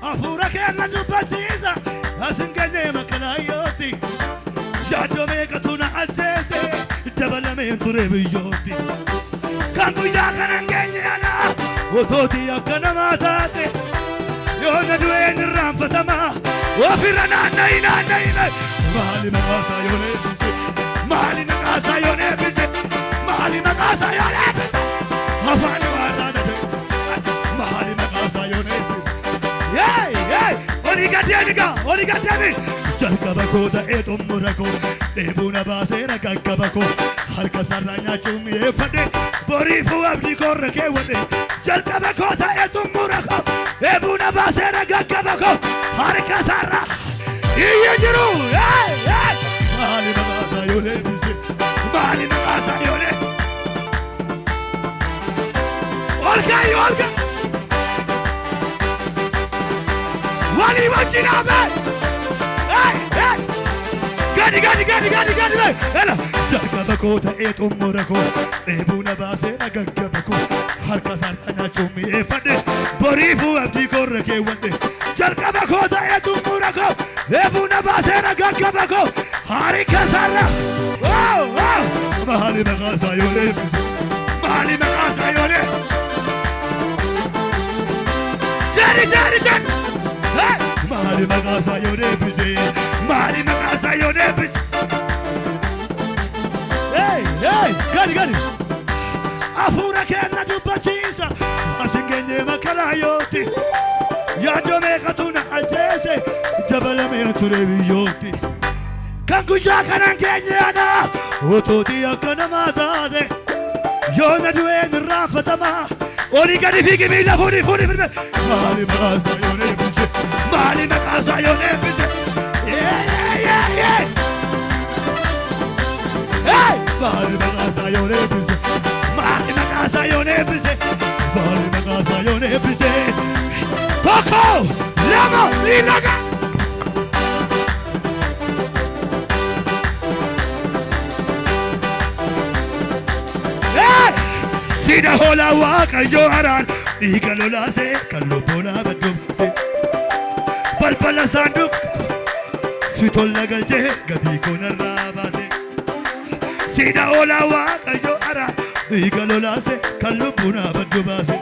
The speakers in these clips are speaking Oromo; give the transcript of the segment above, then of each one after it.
afura kenna dubbachisa asingene makalayoti yadome katuna azese tabalame turebiyoti kangu yakanangenya ototi yakana matate yona duen ramfatama wafirana naina mali makasa yone mali makasa yone mali makasa yone afani warada mali makasa yone origateni jalkabako da etumurako ebuna basera kakabako harka saranya chumi efade borifu abdi korke wade jalkabako da etumurako ebuna basera kakabako harka sarra iyejiru mali makasa yone mali makasa yone orka Wali wachina be hey gadi be ela jakabako ta etumurako ebuna basera gaggabako harka sarana chumi efade borifu abdi korke wande jakabako ta etumurako ebuna basera gaggabako harka sarra wow mahali magasa yone jari Mali magasa yone bize Mali magasa yone bize Hey gadi afura kenna dubbachisa asingenye makalayoti yadome katuna azese tabalame turebiyoti kangu yakanangenya na ototi yakana matade yona duen rafatama origani figi mila furi mali magasa yone bize Mali makasa yone bize yeah hey mali makasa yone bize mali makasa yone bize Poco lama ilaga sida hola waka yoharan ikalola se kalobona badumse balbala sanduk sitolla galje gadi konarra base sida hola waka yoharan ikalola se kalobona badumse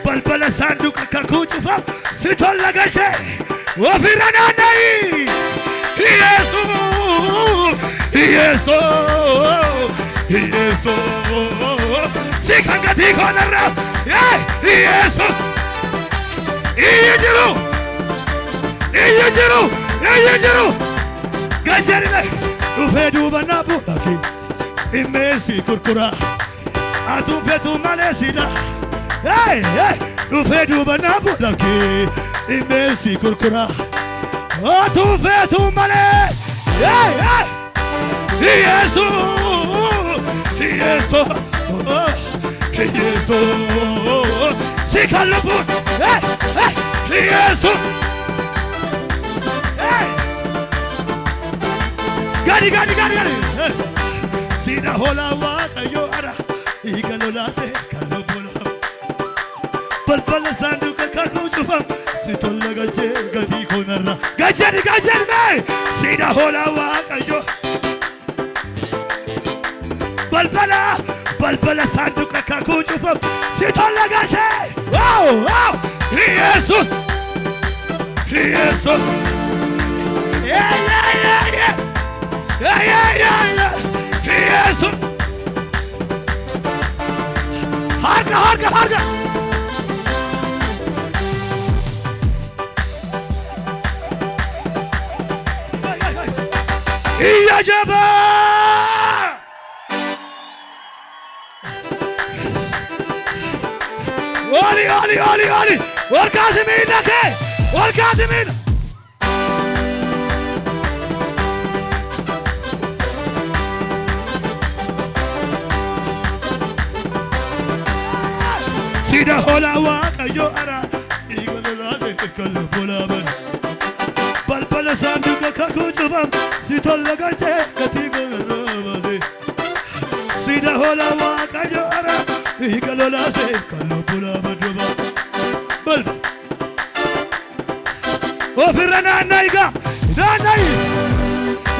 balbala sanduk kakuchufa sitolla galje wafirana nai Yesu sikangati konarra Yesu iyejiru gajerime ufedu banabu aki imesi kurkura atufetu malesida ufedu banabu aki imesi kurkura atufetu male Yesu sikalabu Yesu gadi sida hola waka yo ara ikalola se kalobola balbala sanduka kakuchufam sitolla gaje gadi konarra gajeri me sida hola waka yo balbala sanduka kakuchufam sitolla gaje wow Yesu Yesu harga iya jaba oli والكاظمين سيدا هولا واقع جو أرى يقول لازم كله بولا بل صندوق كاكو جفم سيتولا قلتي كتيقو الرمزي سيدا هولا واقع جو أرى يقول لازم كله بولا بل ofirra naannaiga naannai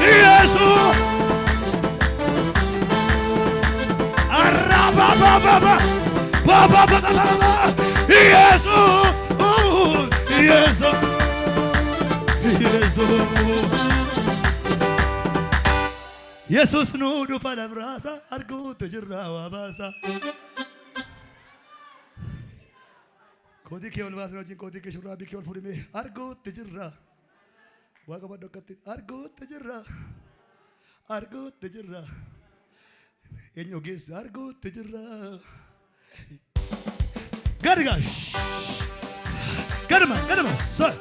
Yesus araba baba Yesus Yesus Yesus nu dhufa labrasa arguutu jirra waabasa Kodi ke ol baasna wajjin kodi ke shurraabii ke ol fudhime arguutu jirra waaqa baddokkatti arguutu jirra eenyu ogeessa arguutu jirra Gargash Gadama sir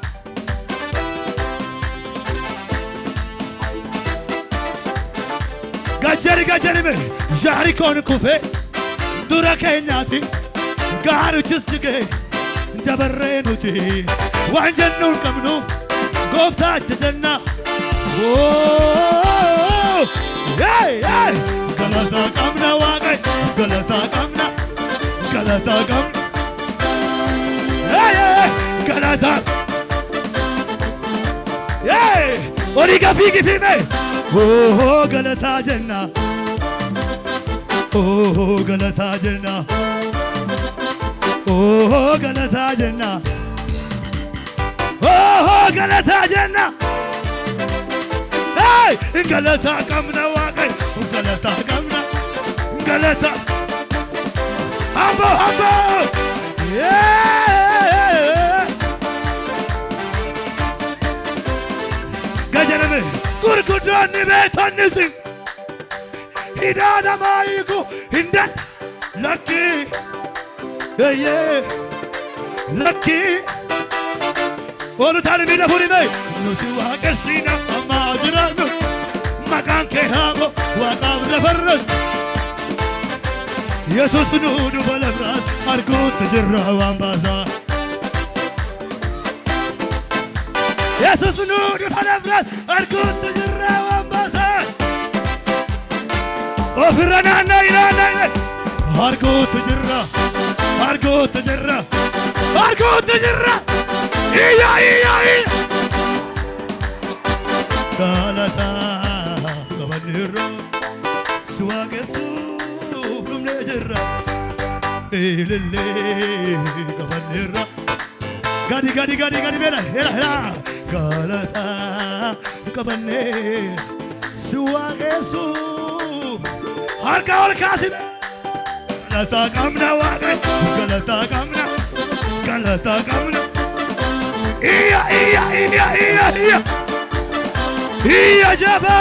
Gajari me jari kon kufe dura kenyati garu chistige dabarrenuti wanjannul kamnu gofta tajanna oh hey galata kamna waqai galata kamna hey galata hey origa figi fime oh galata janna oh galata janna oh galata janna oh galata janna hey galata kamna waqai galata kamna galata hamba yeah gajarame gurgudani betanisi hidana maiku hindan lucky lucky olu talimi da furime no si waqasina amajranu makan ke habo waqab lafarrat Yesus nu dhufa labras arguutu jirra waambasa Yesus nu dhufa labras arguutu jirra waambasa ofirra naannai arguutu jirra iya galata gabanirra suwagesu lumne jirra elele gabanirra gadi bela hela galata gabanne suwagesu harka ol kasib galata kamna waqai galata kamna iya jaba